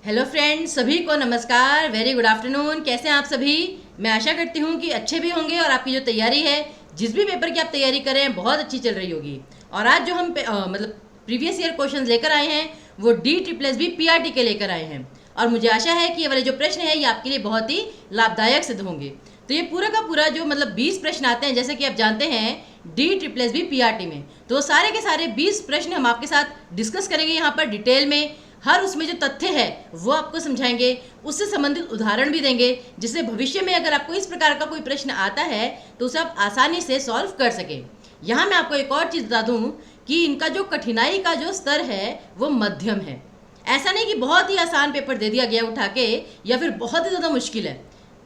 Hello friends, सभी को नमस्कार, वेरी गुड आफ्टरनून। कैसे हैं आप सभी? मैं आशा करती हूँ कि अच्छे भी होंगे और आपकी जो तैयारी है, जिस भी पेपर की आप तैयारी कर रहे हैं, बहुत अच्छी चल रही होगी। और आज जो हम मतलब प्रीवियस ईयर क्वेश्चंस लेकर आए हैं वो DSSB PRT के लेकर आए हैं। और मुझे आशा है कि ये वाले जो प्रश्न है ये आपके लिए बहुत ही लाभदायक सिद्ध होंगे। तो ये पूरा का पूरा जो 20 प्रश्न आते हैं, जैसे कि आप जानते हैं DSSB PRT में, तो सारे के सारे 20 प्रश्न हम आपके साथ डिस्कस करेंगे यहाँ पर डिटेल में। हर उसमें जो तथ्य है वो आपको समझाएंगे, उससे संबंधित उदाहरण भी देंगे, जिससे भविष्य में अगर आपको इस प्रकार का कोई प्रश्न आता है तो उसे आप आसानी से सॉल्व कर सकें। यहाँ मैं आपको एक और चीज़ बता दूँ कि इनका जो कठिनाई का जो स्तर है वो मध्यम है। ऐसा नहीं कि बहुत ही आसान पेपर दे दिया गया उठा के, या फिर बहुत ही ज़्यादा मुश्किल है।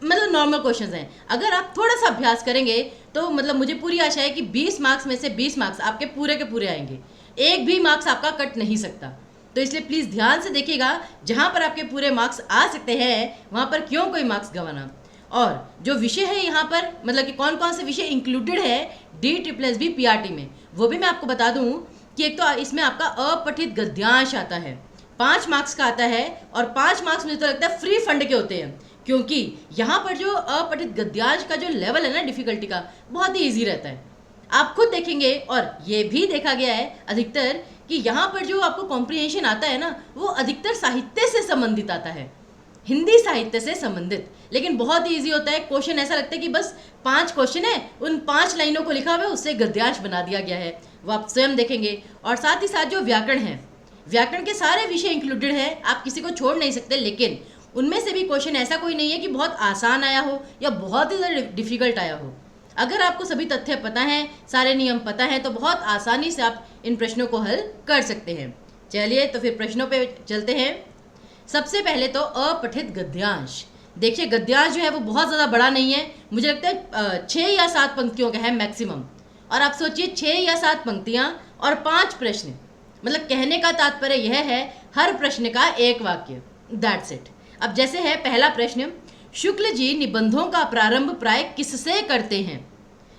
नॉर्मल क्वेश्चंस हैं। अगर आप थोड़ा सा अभ्यास करेंगे तो मुझे पूरी आशा है कि 20 मार्क्स में से 20 मार्क्स आपके पूरे के पूरे आएंगे। एक भी मार्क्स आपका कट नहीं सकता। तो इसलिए प्लीज़ ध्यान से देखिएगा, जहाँ पर आपके पूरे मार्क्स आ सकते हैं वहाँ पर क्यों कोई मार्क्स गंवाना। और जो विषय है यहाँ पर कि कौन कौन से विषय इंक्लूडेड है DSSB PRT में, वो भी मैं आपको बता दूँ कि एक तो इसमें आपका अपठित गद्यांश आता है, 5 मार्क्स का आता है। और 5 मार्क्स मुझे तो लगता है फ्री फंड के होते हैं, क्योंकि यहाँ पर जो अपठित गद्यांश का जो लेवल है ना डिफिकल्टी का, बहुत ही ईजी रहता है। आप खुद देखेंगे और ये भी देखा गया है अधिकतर कि यहाँ पर जो आपको कॉम्प्रिहेंशन आता है ना, वो अधिकतर साहित्य से संबंधित आता है, हिंदी साहित्य से संबंधित। लेकिन बहुत ही ईजी होता है क्वेश्चन। ऐसा लगता है कि बस 5 क्वेश्चन है, उन 5 लाइनों को लिखा हुआ है, उससे गद्यांश बना दिया गया है, वो आप स्वयं देखेंगे। और साथ ही साथ जो व्याकरण है, व्याकरण के सारे विषय इंक्लूडेड है, आप किसी को छोड़ नहीं सकते। लेकिन उनमें से भी क्वेश्चन ऐसा कोई नहीं है कि बहुत आसान आया हो या बहुत ही ज़्यादा डिफिकल्ट आया हो। अगर आपको सभी तथ्य पता हैं, सारे नियम पता हैं, तो बहुत आसानी से आप इन प्रश्नों को हल कर सकते हैं। चलिए तो फिर प्रश्नों पे चलते हैं। सबसे पहले तो अपठित गद्यांश। देखिए, गद्यांश जो है वो बहुत ज़्यादा बड़ा नहीं है, मुझे लगता है 6 या 7 पंक्तियों का है मैक्सिमम। और आप सोचिए 6 या 7 पंक्तियाँ और 5 प्रश्न, कहने का तात्पर्य यह है हर प्रश्न का एक वाक्य, दैट्स इट। अब जैसे है पहला प्रश्न, शुक्ल जी निबंधों का प्रारंभ प्राय किससे करते हैं।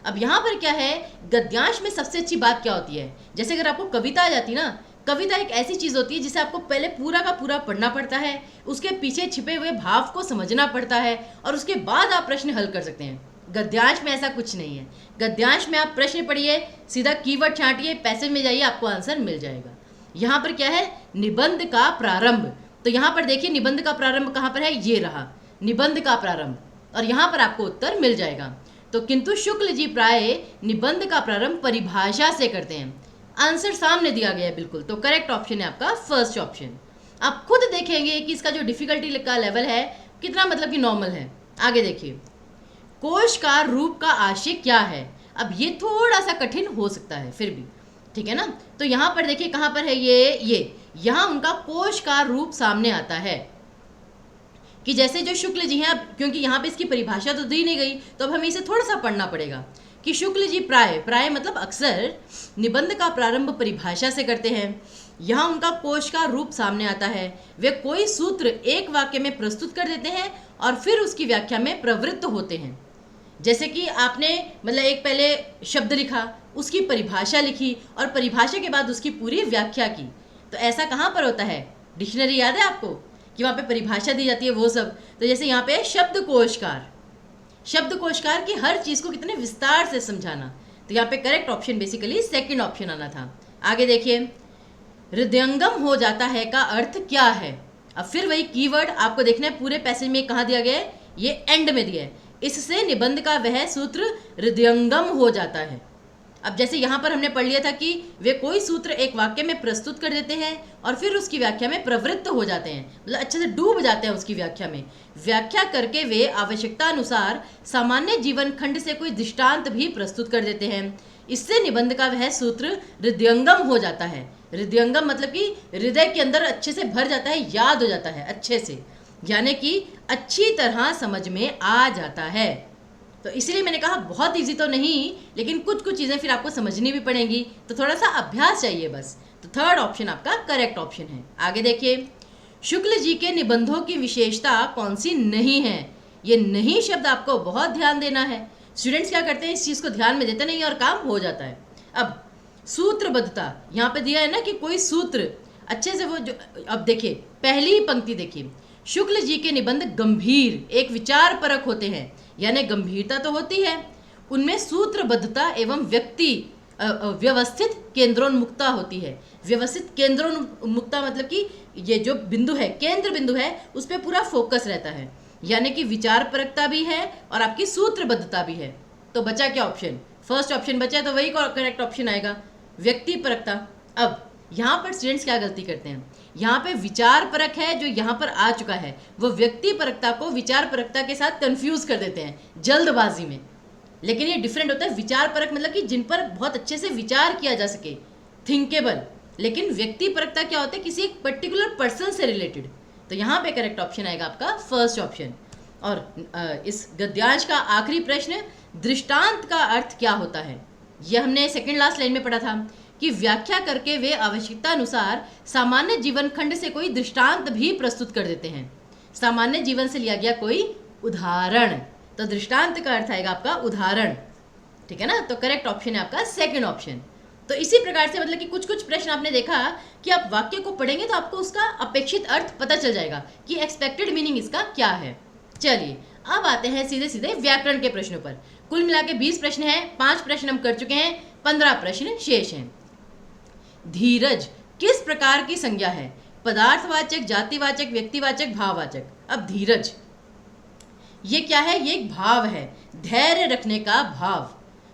अब यहाँ पर क्या है, गद्यांश में सबसे अच्छी बात क्या होती है, जैसे अगर आपको कविता आ जाती ना, कविता एक ऐसी चीज़ होती है जिसे आपको पहले पूरा का पूरा पढ़ना पड़ता है, उसके पीछे छिपे हुए भाव को समझना पड़ता है, और उसके बाद आप प्रश्न हल कर सकते हैं। गद्यांश में ऐसा कुछ नहीं है। गद्यांश में आप प्रश्न पढ़िए, सीधा कीवर्ड छांटिए, पैसेज में जाइए, आपको आंसर मिल जाएगा। यहाँ पर क्या है, निबंध का प्रारंभ। तो यहाँ पर देखिए निबंध का प्रारंभ कहाँ पर है, ये रहा निबंध का प्रारंभ, और यहाँ पर आपको उत्तर मिल जाएगा। तो किंतु शुक्ल जी प्राय निबंध का प्रारंभ परिभाषा से करते हैं। आंसर सामने दिया गया है बिल्कुल, तो करेक्ट ऑप्शन है आपका फर्स्ट ऑप्शन। आप खुद देखेंगे कि इसका जो डिफिकल्टी का लेवल है कितना कि नॉर्मल है। आगे देखिए, कोशकार रूप का आशय क्या है। अब ये थोड़ा सा कठिन हो सकता है, फिर भी ठीक है ना। तो यहाँ पर देखिए कहाँ पर है ये यहाँ उनका कोशकार रूप सामने आता है कि जैसे जो शुक्ल जी हैं, अब क्योंकि यहाँ पे इसकी परिभाषा तो दी नहीं गई, तो अब हमें इसे थोड़ा सा पढ़ना पड़ेगा कि शुक्ल जी प्राय अक्सर निबंध का प्रारंभ परिभाषा से करते हैं। यहाँ उनका कोश का रूप सामने आता है, वे कोई सूत्र एक वाक्य में प्रस्तुत कर देते हैं और फिर उसकी व्याख्या में प्रवृत्त होते हैं। जैसे कि आपने एक पहले शब्द लिखा, उसकी परिभाषा लिखी, और परिभाषा के बाद उसकी पूरी व्याख्या की। तो ऐसा कहाँ पर होता है, डिक्शनरी याद है आपको कि वहाँ पे परिभाषा दी जाती है, वो सब। तो जैसे यहाँ पे शब्द कोशकार की हर चीज़ को कितने विस्तार से समझाना। तो यहाँ पे correct option basically second option आना था। आगे देखिए, हृदयंगम हो जाता है का अर्थ क्या है। अब फिर वही कीवर्ड आपको देखना है, पूरे पैसेज में कहाँ दिया गया है, ये एंड में दिया है। इससे निबंध का वह सूत्र हृदयंगम हो जाता है। अब जैसे यहाँ पर हमने पढ़ लिया था कि वे कोई सूत्र एक वाक्य में प्रस्तुत कर देते हैं और फिर उसकी व्याख्या में प्रवृत्त हो जाते हैं, अच्छे से डूब जाते हैं उसकी व्याख्या में। व्याख्या करके वे आवश्यकता अनुसार सामान्य जीवन खंड से कोई दृष्टांत भी प्रस्तुत कर देते हैं। इससे निबंध का वह सूत्र हृदयंगम हो जाता है। हृदयंगम कि हृदय के अंदर अच्छे से भर जाता है, याद हो जाता है अच्छे से, यानी कि अच्छी तरह समझ में आ जाता है। तो इसलिए मैंने कहा बहुत इजी तो नहीं, लेकिन कुछ चीज़ें फिर आपको समझनी भी पड़ेंगी, तो थोड़ा सा अभ्यास चाहिए बस। तो थर्ड ऑप्शन आपका करेक्ट ऑप्शन है। आगे देखिए, शुक्ल जी के निबंधों की विशेषता कौन सी नहीं है। ये नहीं शब्द आपको बहुत ध्यान देना है। स्टूडेंट्स क्या करते हैं, इस चीज़ को ध्यान में देते नहीं और काम हो जाता है। अब सूत्रबद्धता यहाँ पे दिया है ना कि कोई सूत्र, अच्छे से वो जो, अब देखिए पहली ही पंक्ति देखिए, शुक्ल जी के निबंध गंभीर एक विचार परक होते हैं, यानी गंभीरता तो होती है, उनमें सूत्रबद्धता एवं व्यवस्थित केंद्रोन्मुखता होती है। व्यवस्थित केंद्रोन्मुखता मतलब कि ये जो बिंदु है, केंद्र बिंदु है, उस पर पूरा फोकस रहता है, यानी कि विचार परकता भी है और आपकी सूत्रबद्धता भी है। तो बचा क्या ऑप्शन? फर्स्ट ऑप्शन बचा, तो वही करेक्ट ऑप्शन आएगा, व्यक्ति परकता। अब यहाँ पर स्टूडेंट्स क्या गलती करते हैं, यहाँ पे विचार परक है जो यहाँ पर आ चुका है, वो व्यक्ति परकता को विचार परकता के साथ कंफ्यूज कर देते हैं जल्दबाजी में। लेकिन ये डिफरेंट होता है। विचार परक मतलब कि जिन पर बहुत अच्छे से विचार किया जा सके, थिंकेबल। लेकिन व्यक्ति परकता क्या होता है, किसी एक पर्टिकुलर पर्सन से रिलेटेड। तो यहाँ पे करेक्ट ऑप्शन आएगा आपका फर्स्ट ऑप्शन। और इस गद्यांश का आखिरी प्रश्न, दृष्टांत का अर्थ क्या होता है? ये हमने सेकंड लास्ट लाइन में पढ़ा था कि व्याख्या करके वे आवश्यकता अनुसार सामान्य जीवन खंड से कोई दृष्टांत भी प्रस्तुत कर देते हैं। सामान्य जीवन से लिया गया कोई उदाहरण, तो दृष्टांत का अर्थ आएगा आपका उदाहरण। ठीक है ना? तो करेक्ट ऑप्शन है आपका सेकंड ऑप्शन। तो इसी प्रकार से मतलब कि कुछ कुछ प्रश्न आपने देखा कि आप वाक्य को पढ़ेंगे तो आपको उसका अपेक्षित अर्थ पता चल जाएगा कि एक्सपेक्टेड मीनिंग इसका क्या है। चलिए अब आते हैं सीधे सीधे व्याकरण के प्रश्नों पर। कुल मिला के 20 प्रश्न हैं, 5 प्रश्न हम कर चुके हैं, 15 प्रश्न शेष हैं। धीरज किस प्रकार की संज्ञा है? पदार्थवाचक, जातिवाचक, व्यक्तिवाचक, भाववाचक। अब धीरज ये क्या है? ये एक भाव है, धैर्य रखने का भाव।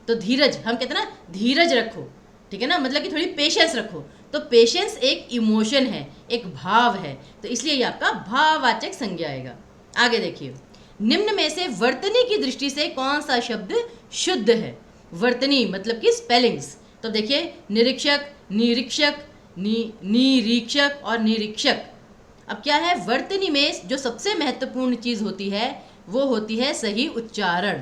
तो धीरज हम कहते हैं ना, धीरज रखो, ठीक है ना, मतलब कि थोड़ी पेशेंस रखो। तो पेशेंस एक इमोशन है, एक भाव है, तो इसलिए ये आपका भाववाचक संज्ञा आएगा। आगे देखिए, निम्न में से वर्तनी की दृष्टि से कौन सा शब्द शुद्ध है? वर्तनी मतलब कि स्पेलिंग्स। तो देखिए, निरीक्षक, निरीक्षक, निरीक्षक और निरीक्षक। अब क्या है, वर्तनी में जो सबसे महत्वपूर्ण चीज होती है वो होती है सही उच्चारण,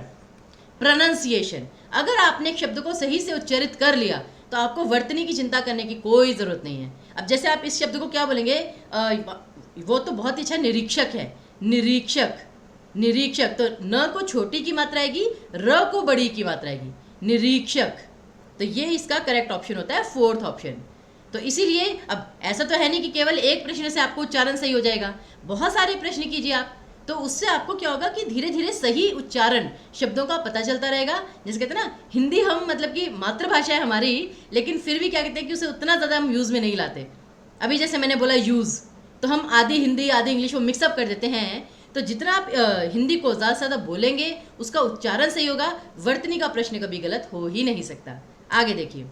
प्रोनाउंसिएशन। अगर आपने एक शब्द को सही से उच्चारित कर लिया तो आपको वर्तनी की चिंता करने की कोई ज़रूरत नहीं है। अब जैसे आप इस शब्द को क्या बोलेंगे, वो तो बहुत ही अच्छा निरीक्षक है, निरीक्षक, निरीक्षक। तो न को छोटी की मात्रा आएगी, र को बड़ी की मात्रा आएगी, निरीक्षक। तो ये इसका करेक्ट ऑप्शन होता है फोर्थ ऑप्शन। तो इसीलिए अब ऐसा तो है नहीं कि केवल एक प्रश्न से आपको उच्चारण सही हो जाएगा, बहुत सारे प्रश्न कीजिए आप, तो उससे आपको क्या होगा कि धीरे धीरे सही उच्चारण शब्दों का पता चलता रहेगा। जैसे कहते हैं ना, हिंदी हम मतलब कि मातृभाषा है हमारी, लेकिन फिर भी क्या कहते हैं कि उसे उतना ज़्यादा हम यूज़ में नहीं लाते। अभी जैसे मैंने बोला यूज़, तो हम आधी हिंदी आधी इंग्लिश वो मिक्सअप कर देते हैं। तो जितना आप हिंदी को ज़्यादा से ज़्यादा बोलेंगे उसका उच्चारण सही होगा, वर्तनी का प्रश्न कभी गलत हो ही नहीं सकता। आगे देखिए,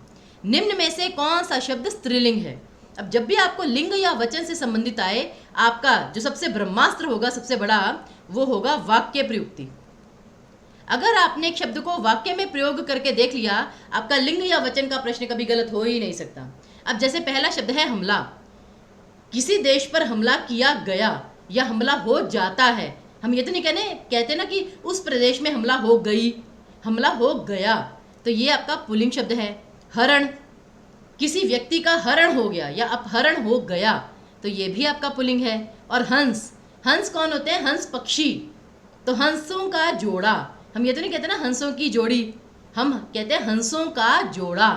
निम्न में से कौन सा शब्द स्त्रीलिंग है? अब जब भी आपको लिंग या वचन से संबंधित आए, आपका जो सबसे ब्रह्मास्त्र होगा, सबसे बड़ा, वो होगा वाक्य प्रयुक्ति। अगर आपने एक शब्द को वाक्य में प्रयोग करके देख लिया, आपका लिंग या वचन का प्रश्न कभी गलत हो ही नहीं सकता। अब जैसे पहला शब्द है हमला, किसी देश पर हमला किया गया या हमला हो जाता है। हम ये तो नहीं कहते ना कि उस प्रदेश में हमला हो गई, हमला हो गया। तो ये आपका पुल्लिंग शब्द है। हरण, किसी व्यक्ति का हरण हो गया या अपहरण हो गया, तो ये भी आपका पुल्लिंग है। और हंस, हंस कौन होते हैं? हंस पक्षी। तो हंसों का जोड़ा, हम ये तो नहीं कहते ना हंसों की जोड़ी, हम कहते हैं हंसों का जोड़ा।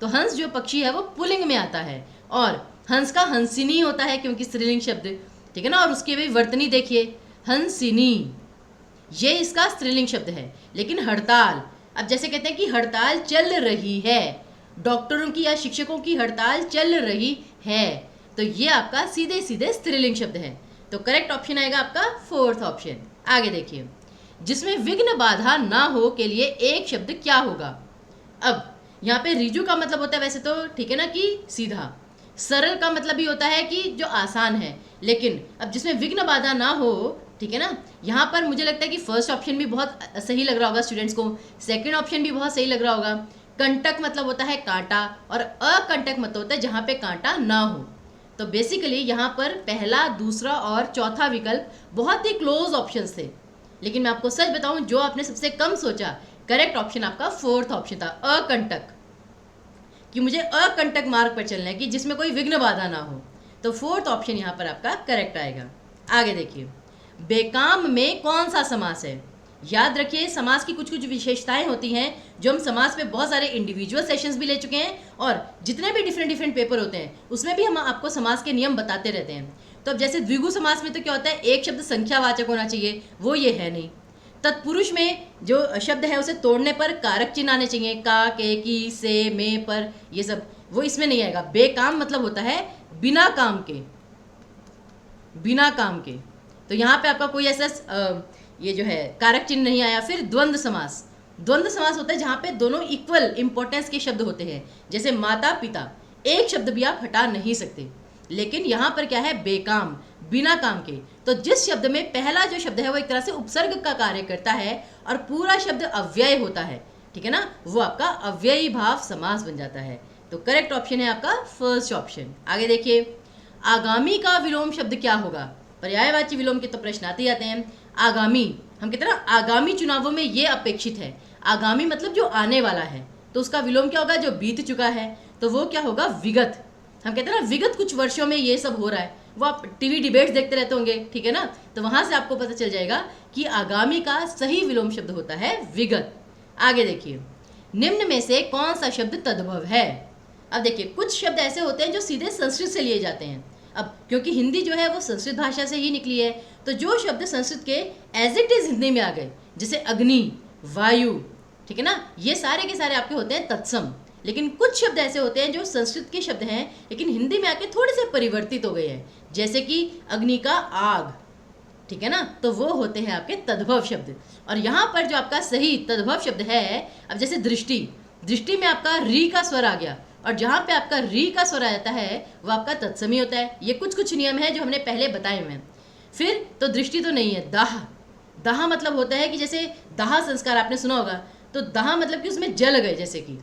तो हंस जो पक्षी है वो पुल्लिंग में आता है। और हंस का हंसिनी होता है क्योंकि स्त्रीलिंग शब्द, ठीक है ना। और उसकी भी वर्तनी देखिए, हंसिनी, ये इसका स्त्रीलिंग शब्द है। लेकिन हड़ताल, अब जैसे कहते हैं कि हड़ताल चल रही है, डॉक्टरों की या शिक्षकों की हड़ताल चल रही है, तो ये आपका सीधे सीधे स्त्रीलिंग शब्द है। तो करेक्ट ऑप्शन आएगा आपका फोर्थ ऑप्शन। आगे देखिए, जिसमें विघ्न बाधा ना हो के लिए एक शब्द क्या होगा? अब यहाँ पे रिजु का मतलब होता है वैसे तो, ठीक है ना, कि सीधा। सरल का मतलब भी होता है कि जो आसान है। लेकिन अब जिसमें विघ्न बाधा ना हो, ठीक है ना, यहाँ पर मुझे लगता है कि फर्स्ट ऑप्शन भी बहुत सही लग रहा होगा स्टूडेंट्स को, सेकंड ऑप्शन भी बहुत सही लग रहा होगा। कंटक मतलब होता है कांटा, और अकंटक मतलब होता है जहाँ पे कांटा ना हो। तो बेसिकली यहाँ पर पहला, दूसरा और चौथा विकल्प बहुत ही क्लोज ऑप्शंस थे। लेकिन मैं आपको सच बताऊं, जो आपने सबसे कम सोचा, करेक्ट ऑप्शन आपका फोर्थ ऑप्शन था, अकंटक, कि मुझे अकंटक मार्ग पर चलना है कि जिसमें कोई विघ्न बाधा ना हो। तो फोर्थ ऑप्शन यहाँ पर आपका करेक्ट आएगा। आगे देखिए, बेकाम में कौन सा समास है? याद रखिए समास की कुछ कुछ विशेषताएं होती हैं जो हम समास में बहुत सारे इंडिविजुअल सेशंस भी ले चुके हैं, और जितने भी डिफरेंट डिफरेंट पेपर होते हैं उसमें भी हम आपको समास के नियम बताते रहते हैं। तो अब जैसे द्विगु समास में तो क्या होता है, एक शब्द संख्यावाचक होना चाहिए, वो ये है नहीं। तत्पुरुष में जो शब्द है उसे तोड़ने पर कारक चिन्ह आने चाहिए, का, के, की, से, में, पर, ये सब, वो इसमें नहीं आएगा। बेकाम मतलब होता है बिना काम के, बिना काम के। तो यहाँ पे आपका कोई ऐसा ये जो है कारक चिन्ह नहीं आया। फिर द्वंद्व समास, द्वंद्व समास होता है जहाँ पे दोनों इक्वल इंपॉर्टेंस के शब्द होते हैं, जैसे माता पिता, एक शब्द भी आप हटा नहीं सकते। लेकिन यहाँ पर क्या है, बेकाम, बिना काम के। तो जिस शब्द में पहला जो शब्द है वो एक तरह से उपसर्ग का कार्य करता है और पूरा शब्द अव्यय होता है, ठीक है ना, वो आपका अव्ययी भाव समास बन जाता है। तो करेक्ट ऑप्शन है आपका फर्स्ट ऑप्शन। आगे देखिए, आगामी का विलोम शब्द क्या होगा। पर्यायवाची विलोम के तो प्रश्न आते ही आते हैं। आगामी, हम कहते हैं ना आगामी चुनावों में ये अपेक्षित है। आगामी मतलब जो आने वाला है, तो उसका विलोम क्या होगा, जो बीत चुका है, तो वो क्या होगा, विगत। हम कहते हैं ना विगत कुछ वर्षों में ये सब हो रहा है, वो आप टीवी डिबेट्स देखते रहते होंगे, ठीक है ना, तो वहां से आपको पता चल जाएगा कि आगामी का सही विलोम शब्द होता है विगत। आगे देखिए, निम्न में से कौन सा शब्द तद्भव है। अब देखिए, कुछ शब्द ऐसे होते हैं जो सीधे संस्कृत से लिए जाते हैं। अब क्योंकि हिंदी जो है वो संस्कृत भाषा से ही निकली है, तो जो शब्द संस्कृत के एज इट इज हिंदी में आ गए, जैसे अग्नि, वायु, ठीक है ना, ये सारे के सारे आपके होते हैं तत्सम। लेकिन कुछ शब्द ऐसे होते हैं जो संस्कृत के शब्द हैं लेकिन हिंदी में आके थोड़े से परिवर्तित हो गए हैं, जैसे कि अग्नि का आग, ठीक है ना, तो वो होते हैं आपके तद्भव शब्द। और यहाँ पर जो आपका सही तद्भव शब्द है, अब जैसे दृष्टि, दृष्टि में आपका री का स्वर आ गया, और जहाँ पे आपका री का स्वर आ जाता है वो आपका तत्समी होता है। ये कुछ कुछ नियम है जो हमने पहले बताए हुए हैं। फिर तो दृष्टि तो नहीं है, दाह, दाह मतलब होता है कि जैसे दाह संस्कार आपने सुना होगा, तो दाह मतलब कि उसमें जल गए, जैसे कि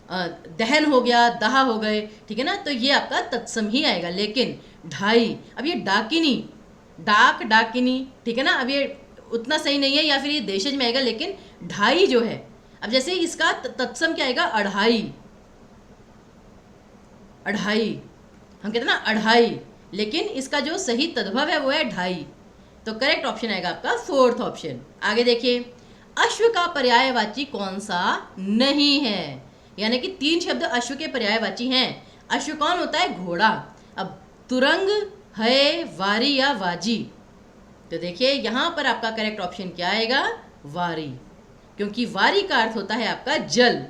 दहन हो गया, दाह हो गए, ठीक है ना, तो ये आपका तत्सम ही आएगा। लेकिन ढाई, अब ये डाकिनी, डाक, डाकिनी, ठीक है ना, अब ये उतना सही नहीं है, या फिर ये देशज में आएगा। लेकिन ढाई जो है, अब जैसे इसका तत्सम क्या आएगा, अढ़ाई, अढ़ाई, हम कहते हैं ना अढ़ाई, लेकिन इसका जो सही तद्भव है वो है ढाई। तो करेक्ट ऑप्शन आएगा आपका फोर्थ ऑप्शन। आगे देखिए, अश्व का पर्यायवाची कौन सा नहीं है, यानी कि 3 शब्द अश्व के पर्यायवाची हैं। अश्व कौन होता है, घोड़ा। अब तुरंग है, वारी या वाजी, तो देखिए यहाँ पर आपका करेक्ट ऑप्शन क्या आएगा, वारी, क्योंकि वारी का अर्थ होता है आपका जल,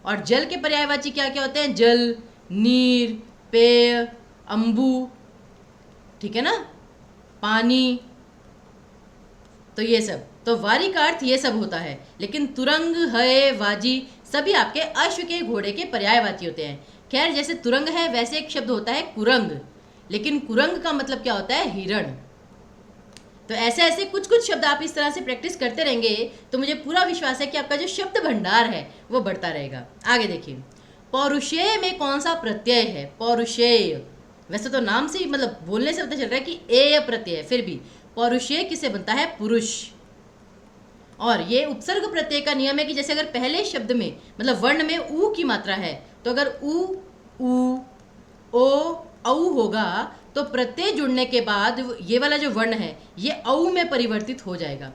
और जल के पर्यायवाची क्या क्या होते हैं, जल, नीर, पेय, अम्बु, ठीक है ना, पानी, तो ये सब, तो वारी का अर्थ ये सब होता है। लेकिन तुरंग, है, वाजी सभी आपके अश्व के घोड़े के पर्यायवाची होते हैं। खैर, जैसे तुरंग है वैसे एक शब्द होता है कुरंग, लेकिन कुरंग का मतलब क्या होता है, हिरण। तो ऐसे ऐसे कुछ कुछ शब्द आप इस तरह से प्रैक्टिस करते रहेंगे तो मुझे पूरा विश्वास है कि आपका जो शब्द भंडार है वो बढ़ता रहेगा। आगे देखिए, पौरुषेय में कौन सा प्रत्यय है, पौरुषेय, वैसे तो नाम से ही मतलब बोलने से पता चल रहा है कि ए प्रत्यय, फिर भी पौरुषेय किसे बनता है, पुरुष। और ये उपसर्ग प्रत्यय का नियम है कि जैसे अगर पहले शब्द में मतलब वर्ण में ऊ की मात्रा है, तो अगर ऊ, ऊ, ओ, औ होगा तो प्रत्यय जुड़ने के बाद ये वाला जो वर्ण है ये औ में परिवर्तित हो जाएगा,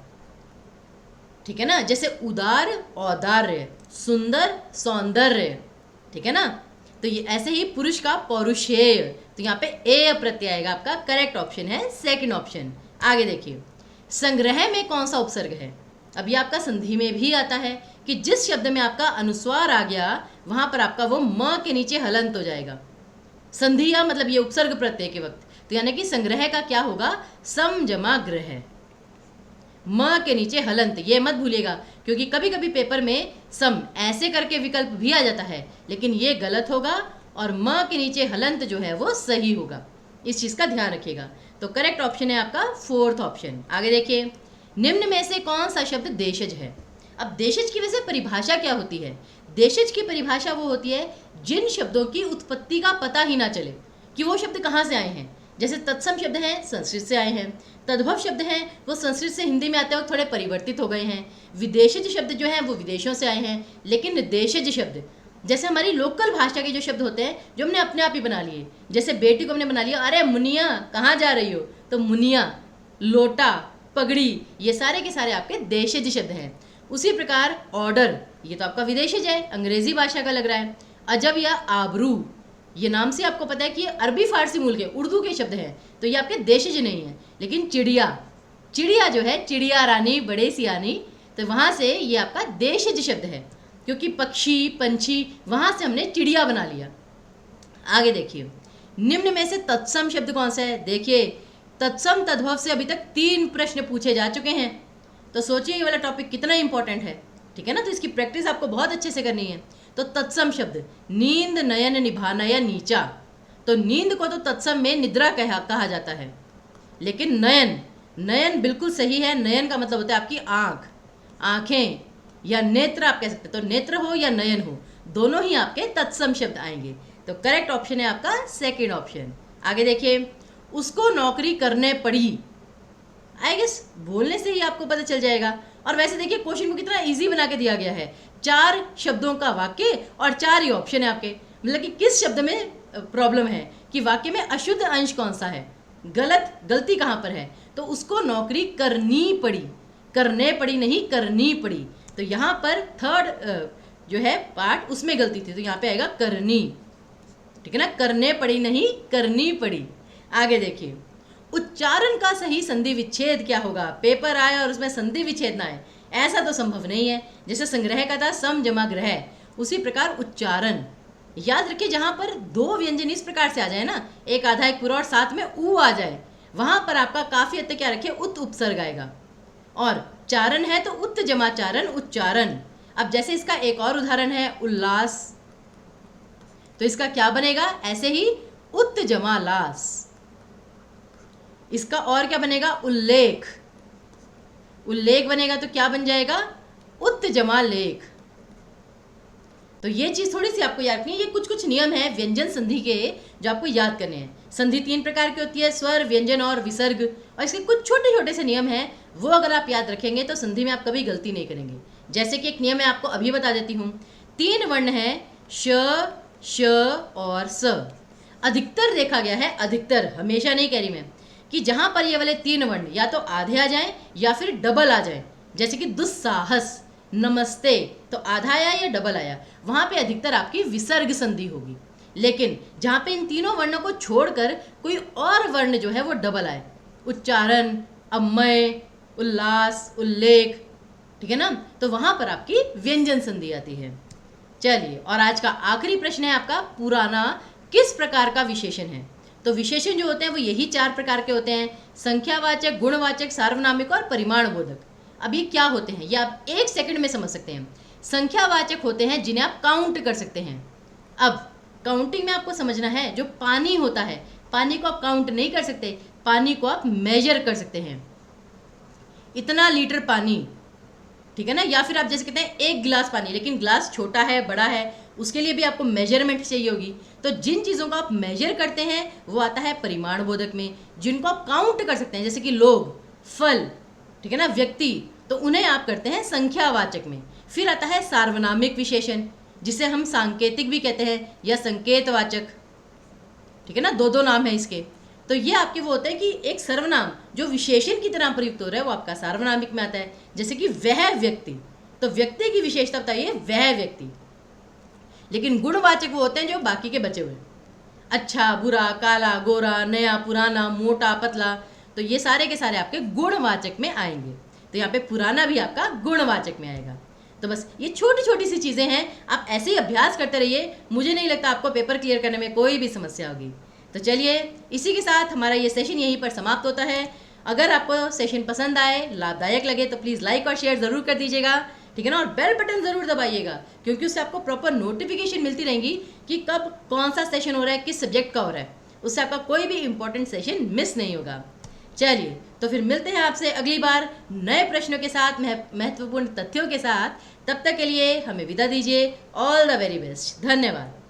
ठीक है ना, जैसे उदार, औदार्य, सुंदर, सौंदर्य, ठीक है ना। तो ये ऐसे ही पुरुष का पौरुषेय, तो यहाँ पे ए प्रत्यय आएगा, आपका करेक्ट ऑप्शन है सेकंड ऑप्शन। आगे देखिए, संग्रह में कौन सा उपसर्ग है। अब ये आपका संधि में भी आता है कि जिस शब्द में आपका अनुस्वार आ गया वहां पर आपका वो म के नीचे हलंत हो जाएगा। संधिया मतलब ये उपसर्ग प्रत्यय के वक्त, तो यानी कि संग्रह का क्या होगा, सम जमा ग्रह, म के नीचे हलंत, ये मत भूलिएगा, क्योंकि कभी कभी पेपर में सम ऐसे करके विकल्प भी आ जाता है, लेकिन ये गलत होगा और म के नीचे हलंत जो है वो सही होगा, इस चीज़ का ध्यान रखिएगा। तो करेक्ट ऑप्शन है आपका फोर्थ ऑप्शन। आगे देखिए, निम्न में से कौन सा शब्द देशज है। अब देशज की वैसे परिभाषा क्या होती है, देशज की परिभाषा वो होती है जिन शब्दों की उत्पत्ति का पता ही ना चले कि वो शब्द कहाँ से आए हैं। जैसे तत्सम शब्द हैं संस्कृत से आए हैं, तद्भव शब्द हैं वो संस्कृत से हिंदी में आते वक्त थोड़े परिवर्तित हो गए हैं, विदेशज शब्द जो हैं वो विदेशों से आए हैं। लेकिन देशज शब्द जैसे हमारी लोकल भाषा के जो शब्द होते हैं जो हमने अपने आप ही बना लिए, जैसे बेटी को हमने बना लिया, अरे मुनिया कहाँ जा रही हो, तो मुनिया, लोटा, पगड़ी, ये सारे के सारे आपके देशज शब्द हैं। उसी प्रकार ऑर्डर, ये तो आपका विदेशज है, अंग्रेजी भाषा का लग रहा है। अजब या आबरू, ये नाम से आपको पता है कि ये अरबी फारसी मूल के उर्दू के शब्द हैं, तो ये आपके देशज नहीं है। लेकिन चिड़िया, चिड़िया जो है, चिड़िया रानी बड़े सियानी, तो वहाँ से ये आपका देशज शब्द है, क्योंकि पक्षी पंछी वहाँ से हमने चिड़िया बना लिया। आगे देखिए, निम्न में से तत्सम शब्द कौन सा है? देखिए, तत्सम तद्भव से अभी तक 3 प्रश्न पूछे जा चुके हैं, तो सोचिए ये वाला टॉपिक कितना इंपॉर्टेंट है, ठीक है ना। तो इसकी प्रैक्टिस आपको बहुत अच्छे से करनी है। तो तत्सम शब्द, नींद, नयन, निभाना या नीचा, तो नींद को तो तत्सम में निद्रा कहा जाता है। लेकिन नयन, नयन बिल्कुल सही है। नयन का मतलब होता है आपकी आँख, आँखें या नेत्र आप कह सकते हैं। तो नेत्र हो या नयन हो, दोनों ही आपके तत्सम शब्द आएंगे। तो करेक्ट ऑप्शन है आपका सेकंड ऑप्शन। आगे देखिए, उसको नौकरी करने पड़ी, आई गेस बोलने से ही आपको पता चल जाएगा। और वैसे देखिए क्वेश्चन को कितना इजी बना के दिया गया है, 4 शब्दों का वाक्य और 4 ही ऑप्शन है आपके। मतलब कि किस शब्द में प्रॉब्लम है कि वाक्य में अशुद्ध अंश कौन सा है, गलती कहाँ पर है। तो उसको नौकरी करनी पड़ी, करने पड़ी नहीं, करनी पड़ी। तो यहाँ पर थर्ड जो है पार्ट, उसमें गलती थी, तो यहाँ पे आएगा करनी, ठीक है ना। करने पड़ी नहीं, करनी पड़ी। आगे देखिए, उच्चारण का सही संधि विच्छेद क्या होगा? पेपर आए और उसमें संधि विच्छेद ना आए, ऐसा तो संभव नहीं है। जैसे संग्रह का था सम जमा ग्रह, उसी प्रकार उच्चारण। याद रखिए, जहाँ पर 2 व्यंजन इस प्रकार से आ जाए ना, एक आधा एक पूरा और साथ में ऊ आ जाए, वहाँ पर आपका काफी हद तक क्या रखिए, उत उपसर्ग आएगा। और चारण है तो उत जमा चारण, उच्चारण। अब जैसे इसका एक और उदाहरण है उल्लास, तो इसका क्या बनेगा? ऐसे ही उत जमा लास। इसका और क्या बनेगा? उल्लेख, उल्लेख बनेगा तो क्या बन जाएगा? उत जमा लेख। तो ये चीज थोड़ी सी आपको याद रखनी है। ये कुछ कुछ नियम है व्यंजन संधि के जो आपको याद करने हैं। संधि 3 प्रकार की होती है, स्वर, व्यंजन और विसर्ग, और इसके कुछ छोटे छोटे से नियम हैं, वो अगर आप याद रखेंगे तो संधि में आप कभी गलती नहीं करेंगे। जैसे कि एक नियम मैं आपको अभी बता देती हूँ। 3 वर्ण है, श, श और स। अधिकतर देखा गया है, अधिकतर, हमेशा नहीं कह रही मैं, कि जहां पर ये वाले 3 वर्ण या तो आधे आ जाएं या फिर डबल आ जाएं, जैसे कि दुस्साहस, नमस्ते, तो आधा आया या डबल आया, वहां पे अधिकतर आपकी विसर्ग संधि होगी। लेकिन जहां पे इन तीनों वर्णों को छोड़कर कोई और वर्ण जो है वो डबल आए, उच्चारण, अमय, उल्लास, उल्लेख, ठीक है ना, तो वहां पर आपकी व्यंजन संधि आती है। चलिए, और आज का आखिरी प्रश्न है आपका, पुराना किस प्रकार का विशेषण है? तो विशेषण जो होते हैं वो यही 4 प्रकार के होते हैं, संख्यावाचक, गुणवाचक, सार्वनामिक और परिमाणबोधक। अब ये क्या होते हैं ये आप 1 सेकंड में समझ सकते हैं। संख्यावाचक होते हैं जिन्हें आप काउंट कर सकते हैं। अब काउंटिंग में आपको समझना है, जो पानी होता है, पानी को आप काउंट नहीं कर सकते, पानी को आप मेजर कर सकते हैं, इतना लीटर पानी, ठीक है ना। या फिर आप जैसे कहते हैं 1 गिलास पानी, लेकिन गिलास छोटा है, बड़ा है, उसके लिए भी आपको मेजरमेंट चाहिए होगी। तो जिन चीज़ों को आप मेजर करते हैं वो आता है परिमाण बोधक में। जिनको आप काउंट कर सकते हैं, जैसे कि लोग, फल, ठीक है ना, व्यक्ति, तो उन्हें आप करते हैं संख्यावाचक में। फिर आता है सार्वनामिक विशेषण, जिसे हम सांकेतिक भी कहते हैं या संकेतवाचक, ठीक है ना, 2 नाम है इसके। तो ये आपके वो होता है कि एक सर्वनाम जो विशेषण की तरह प्रयुक्त हो रहा है वो आपका सार्वनामिक में आता है। जैसे कि वह व्यक्ति, तो व्यक्ति की विशेषता बताइए वह व्यक्ति। लेकिन गुणवाचक वो होते हैं जो बाकी के बचे हुए, अच्छा, बुरा, काला, गोरा, नया, पुराना, मोटा, पतला, तो ये सारे के सारे आपके गुणवाचक में आएंगे। तो यहाँ पे पुराना भी आपका गुणवाचक में आएगा। तो बस ये छोटी छोटी सी चीज़ें हैं, आप ऐसे ही अभ्यास करते रहिए, मुझे नहीं लगता आपको पेपर क्लियर करने में कोई भी समस्या होगी। तो चलिए, इसी के साथ हमारा ये सेशन यहीं पर समाप्त होता है। अगर आपको सेशन पसंद आए, लाभदायक लगे, तो प्लीज़ लाइक और शेयर ज़रूर कर दीजिएगा, ठीक है ना। और बेल बटन ज़रूर दबाइएगा, क्योंकि उससे आपको प्रॉपर नोटिफिकेशन मिलती रहेंगी कि कब कौन सा सेशन हो रहा है, किस सब्जेक्ट का हो रहा है, उससे आपका कोई भी इंपॉर्टेंट सेशन मिस नहीं होगा। चलिए, तो फिर मिलते हैं आपसे अगली बार नए प्रश्नों के साथ, महत्वपूर्ण तथ्यों के साथ। तब तक के लिए हमें विदा दीजिए। ऑल द वेरी बेस्ट, धन्यवाद।